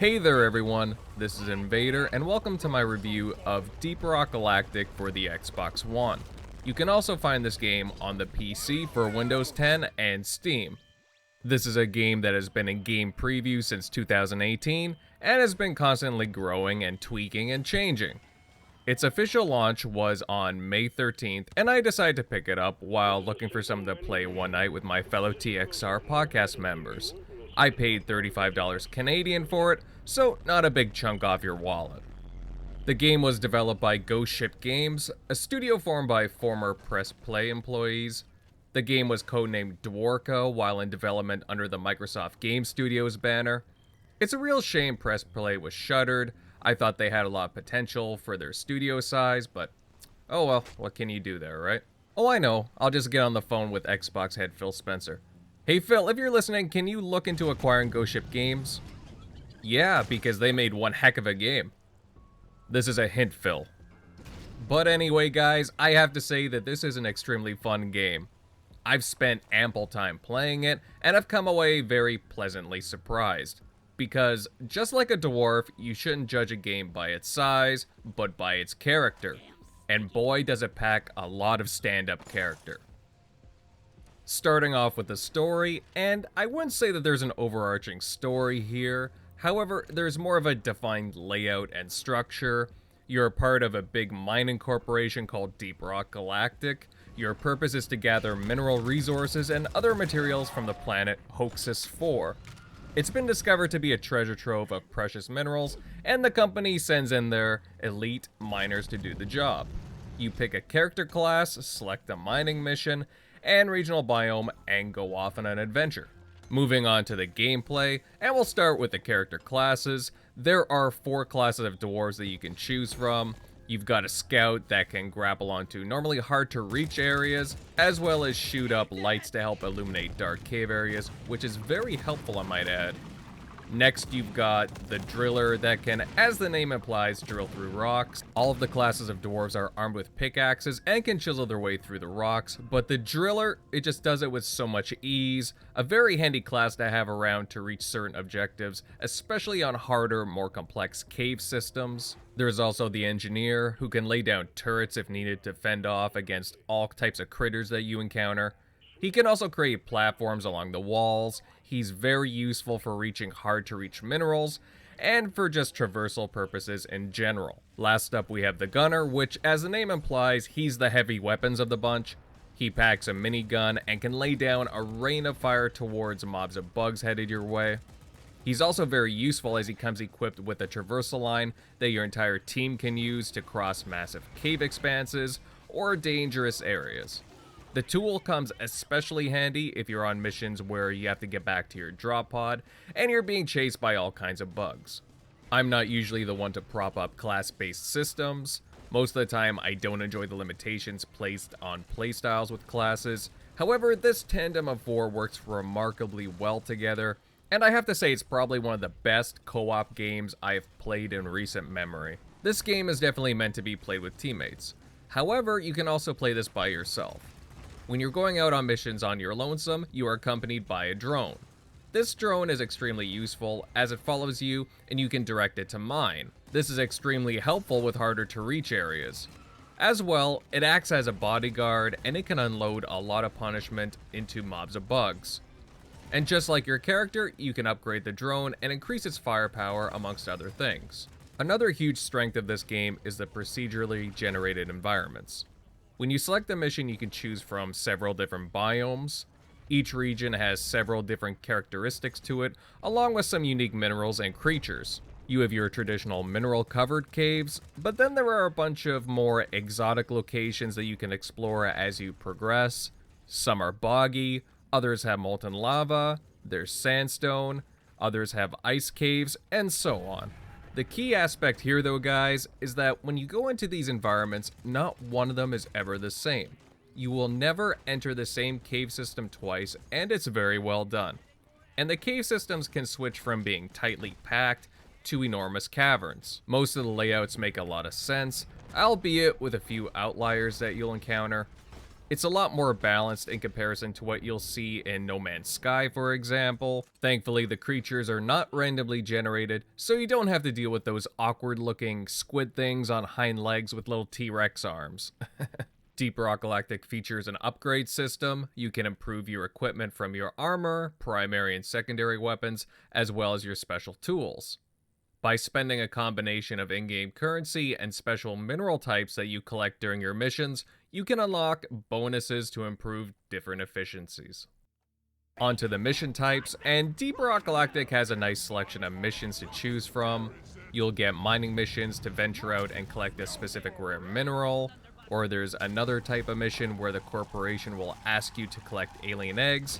Hey there everyone, this is Invader and welcome to my review of Deep Rock Galactic for the Xbox One. You can also find this game on the PC for Windows 10 and Steam. This is a game that has been in game preview since 2018 and has been constantly growing and tweaking and changing. Its official launch was on May 13th and I decided to pick it up while looking for something to play one night with my fellow TXR podcast members. I paid $35 Canadian for it, so not a big chunk off your wallet. The game was developed by Ghost Ship Games, a studio formed by former Press Play employees. The game was codenamed Dwarka while in development under the Microsoft Game Studios banner. It's a real shame Press Play was shuttered. I thought they had a lot of potential for their studio size, but oh well, what can you do there, right? Oh, I know, I'll just get on the phone with Xbox head Phil Spencer. Hey Phil, if you're listening, can you look into acquiring Ghost Ship Games? Yeah, because they made one heck of a game. This is a hint, Phil. But anyway, guys, I have to say that this is an extremely fun game. I've spent ample time playing it, and I've come away very pleasantly surprised. Because, just like a dwarf, you shouldn't judge a game by its size, but by its character. And boy, does it pack a lot of stand-up character. Starting off with the story, and I wouldn't say that there's an overarching story here. However, there's more of a defined layout and structure. You're a part of a big mining corporation called Deep Rock Galactic. Your purpose is to gather mineral resources and other materials from the planet Hoaxus 4. It's been discovered to be a treasure trove of precious minerals, and the company sends in their elite miners to do the job. You pick a character class, select a mining mission, and regional biome, and go off on an adventure. Moving on to the gameplay, and we'll start with the character classes. There are 4 classes of dwarves that you can choose from. You've got a scout that can grapple onto normally hard to reach areas, as well as shoot up lights to help illuminate dark cave areas, which is very helpful, I might add. Next, you've got the driller that can, as the name implies, drill through rocks. All of the classes of dwarves are armed with pickaxes and can chisel their way through the rocks, but the driller, it just does it with so much ease. A very handy class to have around to reach certain objectives, especially on harder, more complex cave systems. There's also the engineer, who can lay down turrets if needed to fend off against all types of critters that you encounter. He can also create platforms along the walls. He's very useful for reaching hard to reach minerals, and for just traversal purposes in general. Last up we have the gunner, which as the name implies, he's the heavy weapons of the bunch. He packs a minigun and can lay down a rain of fire towards mobs of bugs headed your way. He's also very useful as he comes equipped with a traversal line that your entire team can use to cross massive cave expanses or dangerous areas. The tool comes especially handy if you're on missions where you have to get back to your drop pod and you're being chased by all kinds of bugs. I'm not usually the one to prop up class-based systems. Most of the time I don't enjoy the limitations placed on playstyles with classes. However, this tandem of 4 works remarkably well together, and I have to say it's probably one of the best co-op games I have played in recent memory. This game is definitely meant to be played with teammates. However, you can also play this by yourself. When you're going out on missions on your lonesome, you are accompanied by a drone. This drone is extremely useful as it follows you and you can direct it to mine. This is extremely helpful with harder to reach areas. As well, it acts as a bodyguard and it can unload a lot of punishment into mobs of bugs. And just like your character, you can upgrade the drone and increase its firepower amongst other things. Another huge strength of this game is the procedurally generated environments. When you select a mission, you can choose from several different biomes. Each region has several different characteristics to it, along with some unique minerals and creatures. You have your traditional mineral-covered caves, but then there are a bunch of more exotic locations that you can explore as you progress. Some are boggy, others have molten lava, there's sandstone, others have ice caves, and so on. The key aspect here though, guys, is that when you go into these environments, not one of them is ever the same. You will never enter the same cave system twice, and it's very well done. And the cave systems can switch from being tightly packed to enormous caverns. Most of the layouts make a lot of sense, albeit with a few outliers that you'll encounter. It's a lot more balanced in comparison to what you'll see in No Man's Sky, for example. Thankfully, the creatures are not randomly generated, so you don't have to deal with those awkward-looking squid things on hind legs with little T-Rex arms. Deep Rock Galactic features an upgrade system. You can improve your equipment from your armor, primary and secondary weapons, as well as your special tools. By spending a combination of in-game currency and special mineral types that you collect during your missions, you can unlock bonuses to improve different efficiencies. Onto the mission types, and Deep Rock Galactic has a nice selection of missions to choose from. You'll get mining missions to venture out and collect a specific rare mineral, or there's another type of mission where the corporation will ask you to collect alien eggs.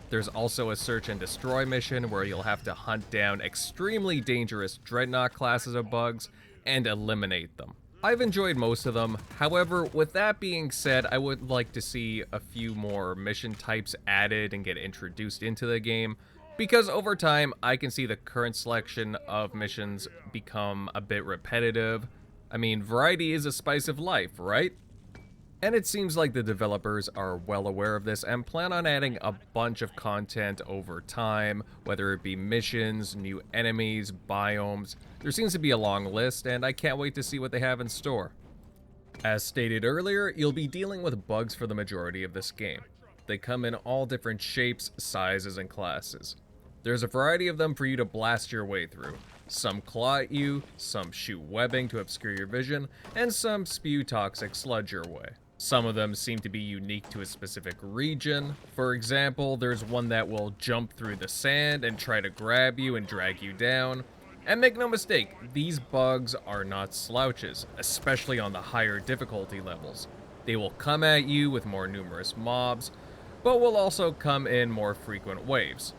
There's also a search and destroy mission where you'll have to hunt down extremely dangerous dreadnought classes of bugs and eliminate them. I've enjoyed most of them. However, with that being said, I would like to see a few more mission types added and get introduced into the game, because over time I can see the current selection of missions become a bit repetitive. I mean, variety is a spice of life, right? And it seems like the developers are well aware of this and plan on adding a bunch of content over time, whether it be missions, new enemies, biomes. There seems to be a long list, and I can't wait to see what they have in store. As stated earlier, you'll be dealing with bugs for the majority of this game. They come in all different shapes, sizes, and classes. There's a variety of them for you to blast your way through. Some claw at you, some shoot webbing to obscure your vision, and some spew toxic sludge your way. Some of them seem to be unique to a specific region. For example, there's one that will jump through the sand and try to grab you and drag you down. And make no mistake, these bugs are not slouches, especially on the higher difficulty levels. They will come at you with more numerous mobs, but will also come in more frequent waves.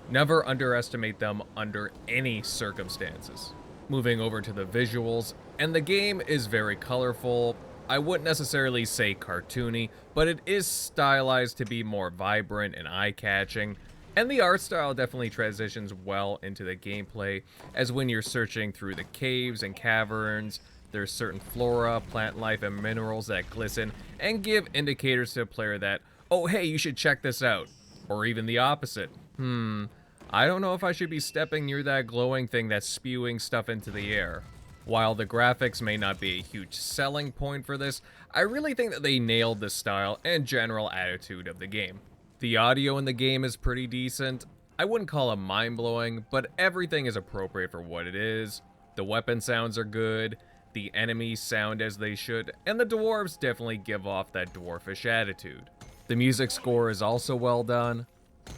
Never underestimate them under any circumstances. Moving over to the visuals, and the game is very colorful. I wouldn't necessarily say cartoony, but it is stylized to be more vibrant and eye-catching, and the art style definitely transitions well into the gameplay, as when you're searching through the caves and caverns, there's certain flora, plant life, and minerals that glisten and give indicators to the player that, oh hey, you should check this out, or even the opposite. I don't know if I should be stepping near that glowing thing that's spewing stuff into the air. While the graphics may not be a huge selling point for this, I really think that they nailed the style and general attitude of the game. The audio in the game is pretty decent. I wouldn't call it mind-blowing, but everything is appropriate for what it is. The weapon sounds are good, the enemies sound as they should, and the dwarves definitely give off that dwarfish attitude. The music score is also well done.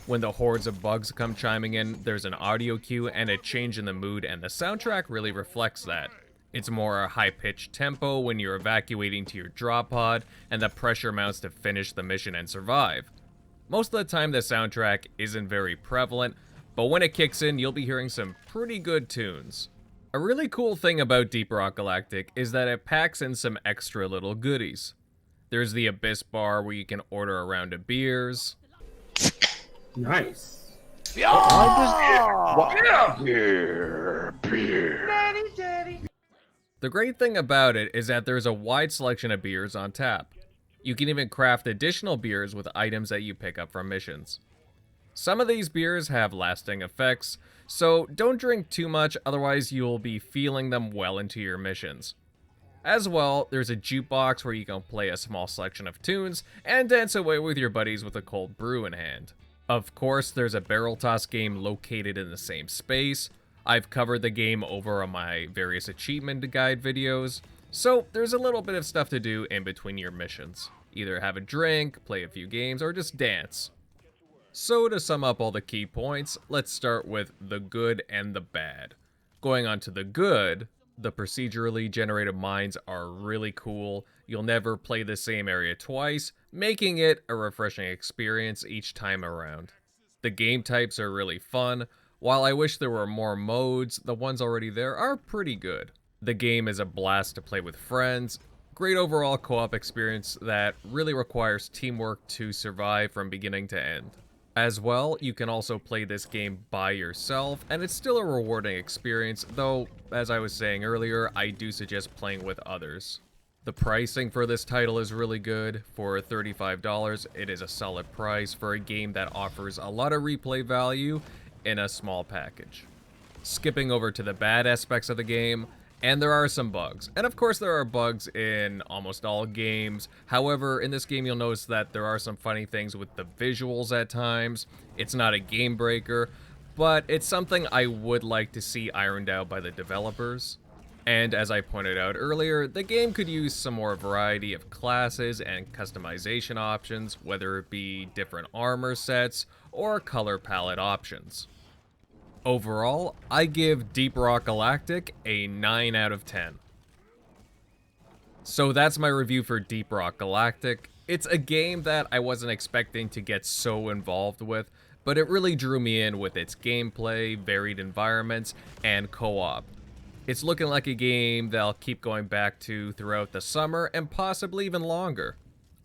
When the hordes of bugs come chiming in, there's an audio cue and a change in the mood, and the soundtrack really reflects that. It's more a high-pitched tempo when you're evacuating to your drop pod, and the pressure mounts to finish the mission and survive. Most of the time the soundtrack isn't very prevalent, but when it kicks in, you'll be hearing some pretty good tunes. A really cool thing about Deep Rock Galactic is that it packs in some extra little goodies. There's the Abyss Bar where you can order a round of beers. Nice. Yeah! Beer. Daddy. The great thing about it is that there's a wide selection of beers on tap. You can even craft additional beers with items that you pick up from missions. Some of these beers have lasting effects, so don't drink too much, otherwise you'll be feeling them well into your missions. As well, there's a jukebox where you can play a small selection of tunes and dance away with your buddies with a cold brew in hand. Of course, there's a barrel toss game located in the same space. I've covered the game over on my various achievement guide videos, so there's a little bit of stuff to do in between your missions. Either have a drink, play a few games, or just dance. So to sum up all the key points, let's start with the good and the bad. Going on to the good, the procedurally generated mines are really cool. You'll never play the same area twice, making it a refreshing experience each time around. The game types are really fun. While I wish there were more modes, the ones already there are pretty good. The game is a blast to play with friends. Great overall co-op experience that really requires teamwork to survive from beginning to end. As well, you can also play this game by yourself, and it's still a rewarding experience, though, as I was saying earlier, I do suggest playing with others. The pricing for this title is really good. For $35, it is a solid price for a game that offers a lot of replay value in a small package. Skipping over to the bad aspects of the game, and there are some bugs. And of course there are bugs in almost all games. However, in this game you'll notice that there are some funny things with the visuals at times. It's not a game breaker, but it's something I would like to see ironed out by the developers. And as I pointed out earlier, the game could use some more variety of classes and customization options, whether it be different armor sets or color palette options. Overall, I give Deep Rock Galactic a 9 out of 10. So that's my review for Deep Rock Galactic. It's a game that I wasn't expecting to get so involved with, but it really drew me in with its gameplay, varied environments, and co-op. It's looking like a game that I'll keep going back to throughout the summer and possibly even longer.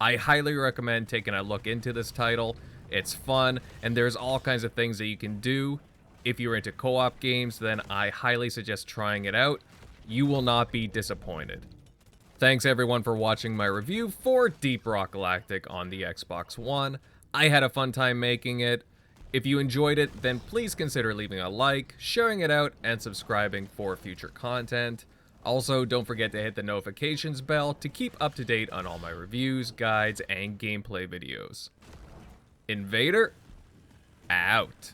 I highly recommend taking a look into this title. It's fun, and there's all kinds of things that you can do. If you're into co-op games, then I highly suggest trying it out. You will not be disappointed. Thanks everyone for watching my review for Deep Rock Galactic on the Xbox One. I had a fun time making it. If you enjoyed it, then please consider leaving a like, sharing it out, and subscribing for future content. Also, don't forget to hit the notifications bell to keep up to date on all my reviews, guides, and gameplay videos. Invader, out.